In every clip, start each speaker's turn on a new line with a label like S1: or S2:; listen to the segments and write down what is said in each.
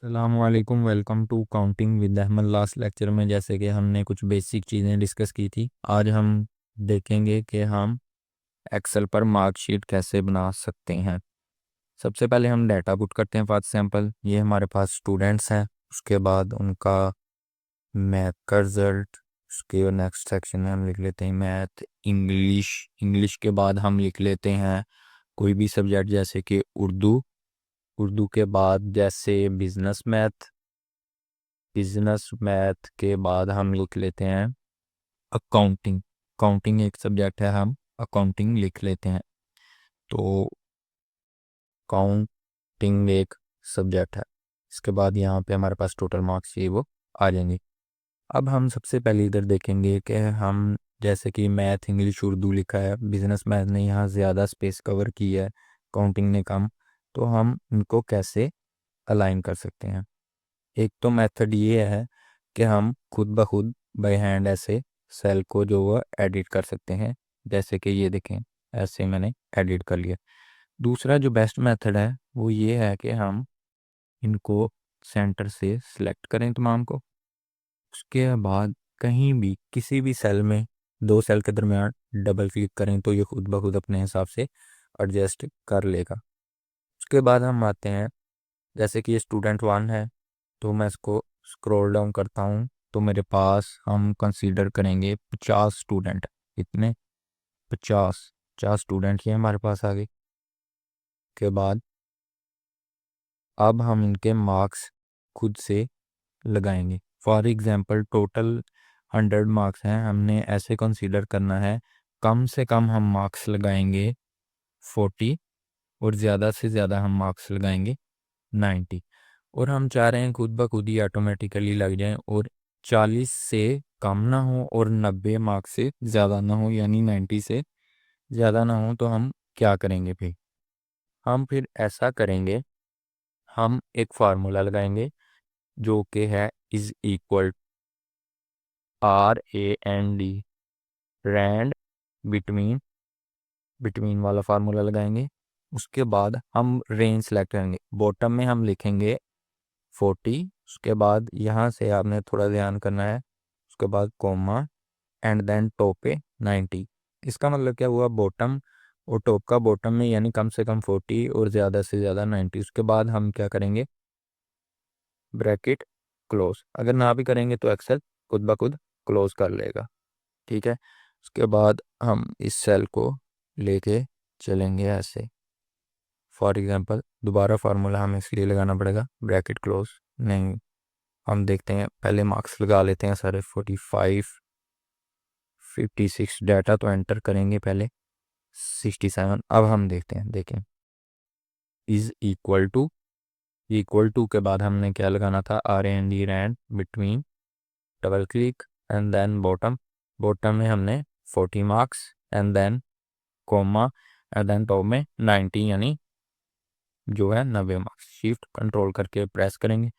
S1: अस्सलामुअलैकुम। Welcome to counting with Ahmad. Last lecture में जैसे कि हमने कुछ बेसिक चीज़ें डिस्कस की थी, आज हम देखेंगे कि हम एक्सेल पर मार्कशीट कैसे बना सकते हैं। सबसे पहले हम डाटा पुट करते हैं। फॉर एग्जांपल ये हमारे पास स्टूडेंट्स हैं, उसके बाद उनका मैथ का रिज़ल्ट, उसके नेक्स्ट सेक्शन में हम लिख लेते हैं मैथ, इंग्लिश। इंग्लिश के बाद हम लिख लेते हैं कोई भी सब्जेक्ट जैसे कि उर्दू। उर्दू के बाद जैसे बिजनेस मैथ के बाद हम लिख लेते हैं अकाउंटिंग। अकाउंटिंग एक सब्जेक्ट है, हम अकाउंटिंग लिख लेते हैं। तो अकाउंटिंग एक सब्जेक्ट है। इसके बाद यहाँ पे हमारे पास टोटल मार्क्स ये वो आ जाएंगे। अब हम सबसे पहले इधर देखेंगे कि हम जैसे कि मैथ इंग्लिश उर्दू लिखा है, बिजनेस मैथ ने यहाँ ज़्यादा स्पेस कवर की है, अकाउंटिंग ने कम, तो हम इनको कैसे अलाइन कर सकते हैं। एक तो मेथड ये है कि हम खुद ब खुद बाय हैंड ऐसे सेल को जो वो एडिट कर सकते हैं, जैसे कि ये देखें ऐसे मैंने एडिट कर लिया। दूसरा जो बेस्ट मेथड है वो ये है कि हम इनको सेंटर से सिलेक्ट करें तमाम को, उसके बाद कहीं भी किसी भी सेल में दो सेल के दरमियान डबल क्लिक करें तो ये खुद ब खुद अपने हिसाब से एडजस्ट कर लेगा। उसके बाद हम आते हैं, जैसे कि ये स्टूडेंट 1 है, तो मैं इसको स्क्रॉल डाउन करता हूँ तो मेरे पास हम कंसीडर करेंगे 50 स्टूडेंट। इतने 50 स्टूडेंट ही हमारे पास आ गए। के बाद अब हम इनके मार्क्स खुद से लगाएंगे। फॉर एग्जांपल टोटल 100 मार्क्स हैं, हमने ऐसे कंसीडर करना है कम से कम हम मार्क्स लगाएंगे 40 और ज़्यादा से ज़्यादा हम मार्क्स लगाएंगे 90। और हम चाह रहे हैं खुद ब खुद ही ऑटोमेटिकली लग जाएं और 40 से कम ना हो और 90 मार्क्स से ज़्यादा ना हो, यानी 90 से ज़्यादा ना हो। तो हम क्या करेंगे फिर, हम फिर ऐसा करेंगे, हम एक फार्मूला लगाएंगे जो कि है is equal RAND, RAND between, between वाला फार्मूला लगाएंगे। उसके बाद हम रेंज सेलेक्ट करेंगे, बॉटम में हम लिखेंगे 40, उसके बाद यहाँ से आपने थोड़ा ध्यान करना है, उसके बाद कोमा एंड देन टॉप पे 90। इसका मतलब क्या हुआ, बॉटम और टॉप का बॉटम में यानी कम से कम 40 और ज़्यादा से ज़्यादा 90। उसके बाद हम क्या करेंगे, ब्रैकेट क्लोज। अगर ना भी करेंगे तो एक्सेल खुद ब खुद क्लोज कर लेगा, ठीक है। उसके बाद हम इस सेल को लेके चलेंगे ऐसे। फॉर एग्जांपल दोबारा फार्मूला हमें इसलिए लगाना पड़ेगा, ब्रैकेट क्लोज नहीं, हम देखते हैं पहले मार्क्स लगा लेते हैं सारे 45 56। डाटा तो एंटर करेंगे पहले 67। अब हम देखते हैं, देखें इज इक्वल टू के बाद हमने क्या लगाना था, RAND, RAND between, double click and then bottom. Bottom में हमने 40 marks and then comma and then top में 90 यानी जो है 90 मार्क्स। शिफ्ट कंट्रोल करके प्रेस करेंगे,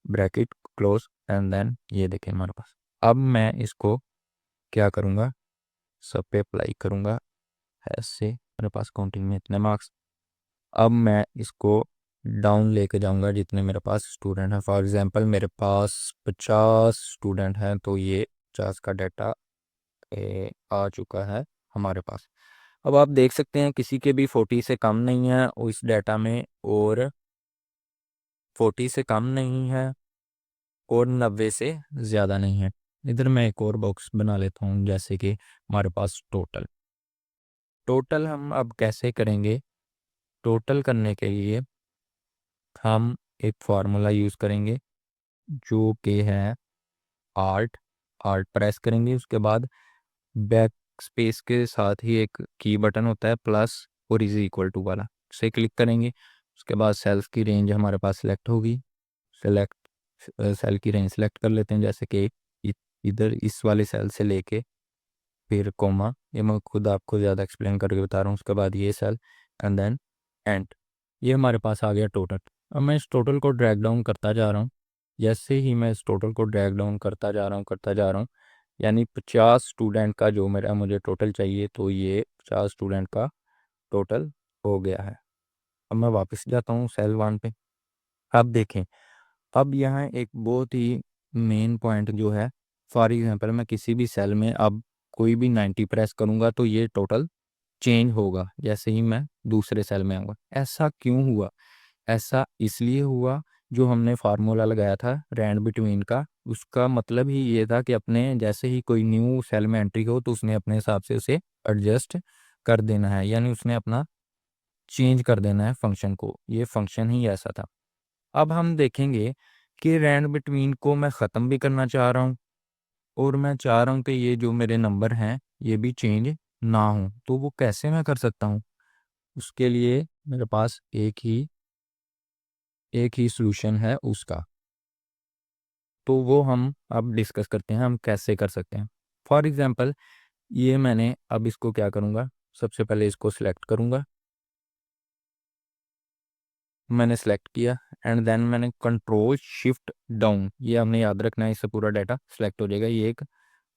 S1: ब्रैकेट क्लोज एंड देन ये देखें हमारे पास। अब मैं इसको क्या करूँगा, सब पे अप्लाई करूँगा ऐसे। मेरे पास काउंटिंग में इतने मार्क्स। अब मैं इसको डाउन लेके जाऊँगा जितने मेरे पास स्टूडेंट हैं। फॉर एग्जांपल मेरे पास 50 स्टूडेंट हैं, तो ये 50 का डाटा आ चुका है हमारे पास। अब आप देख सकते हैं किसी के भी 40 से कम नहीं है और इस डाटा में, और 40 से कम नहीं है और 90 से ज़्यादा नहीं है। इधर मैं एक और बॉक्स बना लेता हूँ, जैसे कि हमारे पास टोटल हम अब कैसे करेंगे। टोटल करने के लिए हम एक फार्मूला यूज़ करेंगे जो कि है आर्ट आर्ट प्रेस करेंगे। उसके बाद बैक स्पेस के साथ ही एक की बटन होता है प्लस और इज इक्वल टू वाला, उसे क्लिक करेंगे। उसके बाद सेल्स की रेंज हमारे पास सेलेक्ट होगी। सेलेक्ट सेल की रेंज सेलेक्ट कर लेते हैं, जैसे कि इधर इस वाले सेल से लेके फिर कोमा, ये मैं खुद आपको ज़्यादा एक्सप्लेन करके बता रहा हूँ। उसके बाद ये सेल एंड देन एंड, ये हमारे पास आ गया टोटल। अब मैं इस टोटल को ड्रैग डाउन करता जा रहा हूँ। जैसे ही मैं इस टोटल को ड्रैग डाउन करता जा रहा हूँ, यानी 50 स्टूडेंट का जो मेरा मुझे टोटल चाहिए, तो ये 50 स्टूडेंट का टोटल हो गया है। अब मैं वापस जाता हूँ सेल 1 पे। अब देखें अब यहाँ एक बहुत ही मेन पॉइंट जो है, फॉर एग्जांपल मैं किसी भी सेल में अब कोई भी 90 प्रेस करूँगा तो ये टोटल चेंज होगा जैसे ही मैं दूसरे सेल में आऊँगा। ऐसा क्यों हुआ? ऐसा इसलिए हुआ, जो हमने फार्मूला लगाया था रैंड बिटवीन का, उसका मतलब ही ये था कि अपने जैसे ही कोई न्यू सेल में एंट्री हो तो उसने अपने हिसाब से उसे एडजस्ट कर देना है, यानी उसने अपना चेंज कर देना है फंक्शन को। ये फंक्शन ही ऐसा था। अब हम देखेंगे कि रैंड बिटवीन को मैं ख़त्म भी करना चाह रहा हूँ और मैं चाह रहा हूँ कि ये जो मेरे नंबर हैं ये भी चेंज ना हो, तो वो कैसे मैं कर सकता हूँ? उसके लिए मेरे पास एक ही सॉल्यूशन है उसका। तो वो हम अब डिस्कस करते हैं हम कैसे कर सकते हैं। फॉर एग्जांपल ये मैंने अब इसको क्या करूँगा, सबसे पहले इसको सिलेक्ट करूँगा। मैंने सेलेक्ट किया एंड देन मैंने कंट्रोल शिफ्ट डाउन, ये हमने याद रखना है, इससे पूरा डाटा सेलेक्ट हो जाएगा। ये एक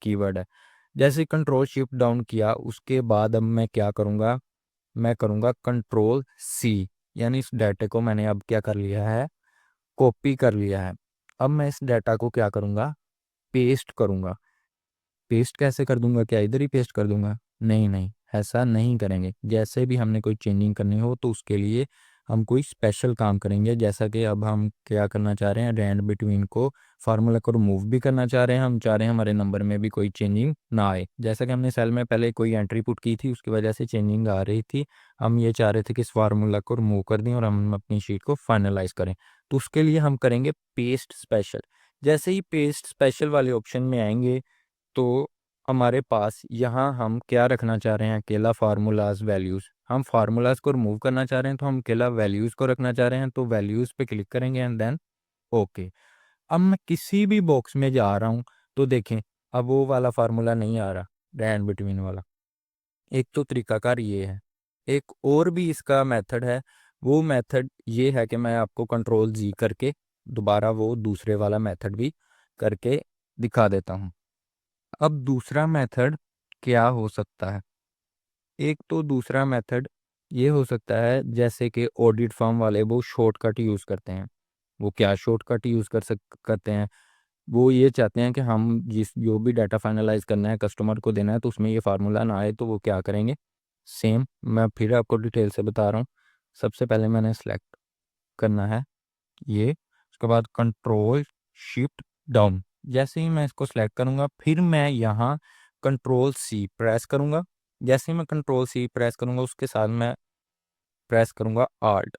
S1: कीवर्ड है। जैसे कंट्रोल शिफ्ट डाउन किया उसके बाद अब मैं क्या करूँगा, मैं करूँगा कंट्रोल सी, यानी इस डाटे को मैंने अब क्या कर लिया है, कॉपी कर लिया है। अब मैं इस डाटा को क्या करूँगा, पेस्ट करूँगा। पेस्ट कैसे कर दूंगा, क्या इधर ही पेस्ट कर दूंगा? नहीं नहीं, ऐसा नहीं करेंगे। जैसे भी हमने कोई चेंजिंग करनी हो तो उसके लिए हम कोई स्पेशल काम करेंगे। जैसा कि अब हम क्या करना चाह रहे हैं, रैंड बिटवीन को फार्मूला को रिमूव भी करना चाह रहे हैं। हम चाह रहे हैं हमारे नंबर में भी कोई चेंजिंग ना आए। जैसा कि हमने सेल में पहले कोई एंट्री पुट की थी उसकी वजह से चेंजिंग आ रही थी, हम ये चाह रहे थे कि इस फार्मूला को रिमूव कर दें और हम अपनी शीट को फाइनलाइज करें। तो उसके लिए हम करेंगे पेस्ट स्पेशल। जैसे ही पेस्ट स्पेशल वाले ऑप्शन में आएंगे तो हमारे पास यहाँ हम क्या रखना चाह रहे हैं, अकेला फार्मूलाज वैल्यूज़। हम फार्मूलाज को रिमूव करना चाह रहे हैं तो हम अकेला वैल्यूज़ को रखना चाह रहे हैं, तो वैल्यूज़ पे क्लिक करेंगे एंड देन ओके। अब मैं किसी भी बॉक्स में जा रहा हूँ तो देखें अब वो वाला फार्मूला नहीं आ रहा, रैंड बिटवीन वाला। एक तो तरीकाकार ये है, एक और भी इसका मेथड है। वो मेथड ये है कि मैं आपको कंट्रोल जी करके दोबारा वो दूसरे वाला मेथड भी करके दिखा देता हूँ। अब दूसरा मेथड क्या हो सकता है? एक तो दूसरा मेथड ये हो सकता है जैसे कि ऑडिट फर्म वाले वो शॉर्टकट यूज़ करते हैं। वो क्या शॉर्टकट यूज़ करते हैं, वो ये चाहते हैं कि हम जिस जो भी डाटा फाइनलाइज करना है कस्टमर को देना है तो उसमें ये फार्मूला ना आए, तो वो क्या करेंगे, सेम मैं फिर आपको डिटेल से बता रहा हूँ। सबसे पहले मैंने सेलेक्ट करना है ये, उसके बाद कंट्रोल शिफ्ट डाउन। जैसे ही मैं इसको सेलेक्ट करूँगा फिर मैं यहाँ कंट्रोल सी प्रेस करूँगा। जैसे ही मैं कंट्रोल सी प्रेस करूँगा उसके साथ मैं प्रेस करूँगा आल्ट।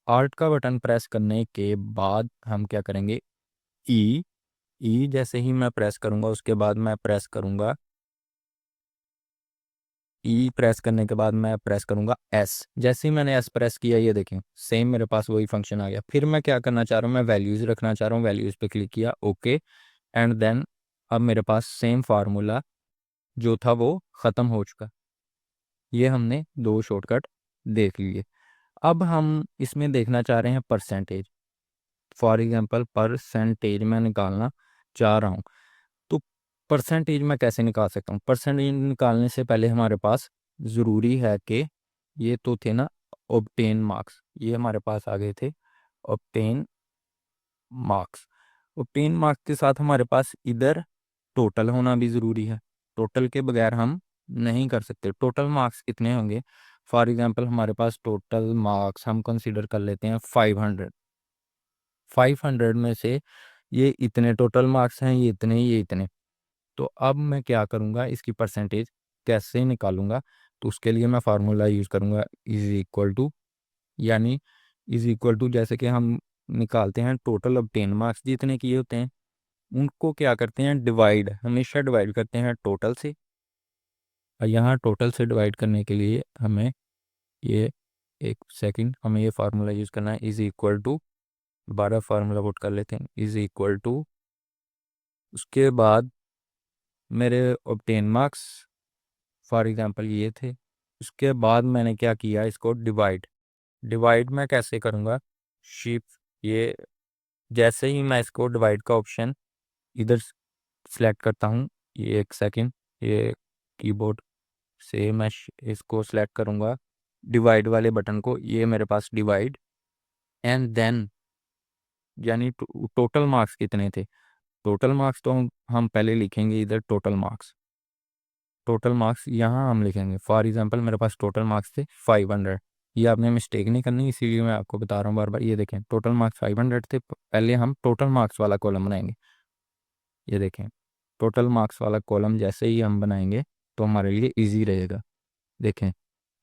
S1: आल्ट का बटन प्रेस करने के बाद हम क्या करेंगे, ई। ई जैसे ही मैं प्रेस करूँगा उसके बाद मैं प्रेस करूँगा, ई प्रेस करने के बाद मैं प्रेस करूँगा एस। जैसे ही मैंने एस प्रेस किया ये देखें सेम मेरे पास वही फंक्शन आ गया। फिर मैं क्या करना चाह रहा हूँ, मैं वैल्यूज़ रखना चाह रहा हूँ, वैल्यूज़ पे क्लिक किया ओके एंड देन अब मेरे पास सेम फार्मूला जो था वो ख़त्म हो चुका। ये हमने दो शॉर्टकट देख लिए। अब हम इसमें देखना चाह रहे हैं परसेंटेज। फॉर एग्जांपल परसेंटेज मैं निकालना चाह रहा हूँ, तो परसेंटेज मैं कैसे निकाल सकता हूँ? परसेंटेज निकालने से पहले हमारे पास ज़रूरी है कि ये तो थे ना ऑब्टेन मार्क्स, ये हमारे पास आ गए थे ऑब्टेन मार्क्स। ऑब्टेन मार्क्स के साथ हमारे पास इधर टोटल होना भी ज़रूरी है। टोटल के बगैर हम नहीं कर सकते। टोटल मार्क्स कितने होंगे? फॉर एग्जांपल हमारे पास टोटल मार्क्स हम कंसीडर कर लेते हैं 500। 500 में से ये इतने टोटल मार्क्स हैं, ये इतने, ये इतने। तो अब मैं क्या करूँगा, इसकी परसेंटेज कैसे निकालूंगा? तो उसके लिए मैं फार्मूला यूज़ करूँगा इज इक्वल टू, यानी इज इक्वल टू जैसे कि हम निकालते हैं टोटल ऑब्टेन मार्क्स जितने किए होते हैं उनको क्या करते हैं, डिवाइड, हमेशा डिवाइड करते हैं टोटल से। और यहाँ टोटल से डिवाइड करने के लिए हमें ये, एक सेकंड, हमें ये फार्मूला यूज़ करना है इज इक्वल टू, दोबारा फार्मूला पुट कर लेते हैं इज इक्वल टू, उसके बाद मेरे ऑब्टेन मार्क्स फॉर एग्जांपल ये थे। उसके बाद मैंने क्या किया, इसको डिवाइड। डिवाइड मैं कैसे करूँगा, शिफ्ट ये, जैसे ही मैं इसको डिवाइड का ऑप्शन इधर सेलेक्ट करता हूँ, ये एक सेकंड, ये कीबोर्ड से मैं इसको सेलेक्ट करूँगा डिवाइड वाले बटन को, ये मेरे पास डिवाइड एंड देन यानी टोटल मार्क्स कितने थे। टोटल मार्क्स तो हम पहले लिखेंगे इधर टोटल मार्क्स यहाँ हम लिखेंगे। फॉर एग्जांपल मेरे पास टोटल मार्क्स थे 500। ये आपने मिस्टेक नहीं करनी, इसीलिए मैं आपको बता रहा हूँ बार बार। ये देखें टोटल मार्क्स 500 थे, पहले हम टोटल मार्क्स वाला कॉलम बनाएंगे। ये देखें टोटल मार्क्स वाला कॉलम जैसे ही हम बनाएंगे तो हमारे लिए इजी रहेगा। देखें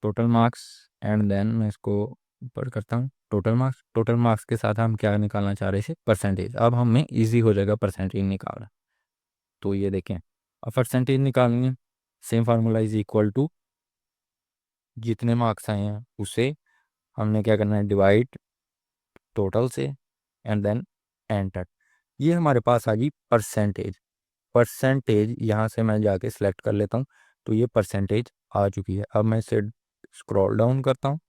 S1: टोटल मार्क्स एंड देन मैं इसको ऊपर करता हूँ। टोटल मार्क्स के साथ हम क्या निकालना चाह रहे थे, परसेंटेज। अब हमें इजी हो जाएगा परसेंटेज निकालना। तो ये देखें अब परसेंटेज निकालनी है, same formula is equal to जितने मार्क्स आए हैं उसे हमने क्या करना है, डिवाइड टोटल से एंड देन एंटर। ये हमारे पास आ गई परसेंटेज यहाँ से मैं जाके सिलेक्ट कर लेता हूँ। तो ये परसेंटेज आ चुकी है। अब मैं इसे स्क्रॉल डाउन करता हूँ।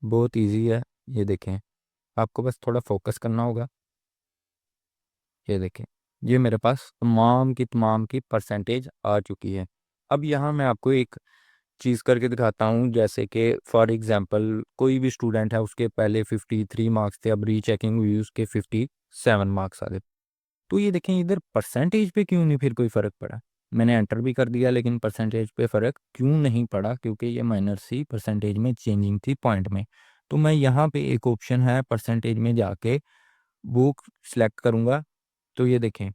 S1: बहुत इजी है, ये देखें आपको बस थोड़ा फोकस करना होगा। ये देखें ये मेरे पास तमाम की परसेंटेज आ चुकी है। अब यहाँ मैं आपको एक चीज़ करके दिखाता हूँ, जैसे कि फॉर एग्जांपल कोई भी स्टूडेंट है, उसके पहले 53 मार्क्स थे, अब रीचेकिंग हुई उसके 57 मार्क्स आ गए। तो ये देखें इधर परसेंटेज पे क्यों नहीं फिर कोई फ़र्क पड़ा। मैंने एंटर भी कर दिया लेकिन परसेंटेज पे फ़र्क क्यों नहीं पड़ा, क्योंकि ये माइनर सी परसेंटेज में चेंजिंग थी पॉइंट में। तो मैं यहाँ पे एक ऑप्शन है परसेंटेज में जाके वो सिलेक्ट करूँगा। तो ये देखें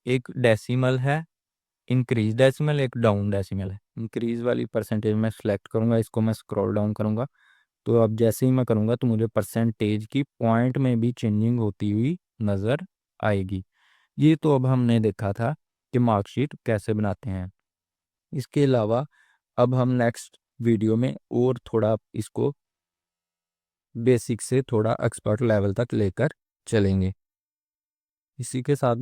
S1: एक डेसिमल है, इंक्रीज डेसिमल, एक डाउन डेसिमल है। इंक्रीज वाली परसेंटेज में सेलेक्ट करूँगा, इसको मैं स्क्रॉल डाउन करूँगा। तो अब जैसे ही मैं करूँगा तो मुझे परसेंटेज की पॉइंट में भी चेंजिंग होती हुई नज़र आएगी। ये तो अब हमने देखा था कि मार्कशीट कैसे बनाते हैं। इसके अलावा अब हम नेक्स्ट वीडियो में और थोड़ा इसको बेसिक से थोड़ा एक्सपर्ट लेवल तक लेकर चलेंगे। इसी के साथ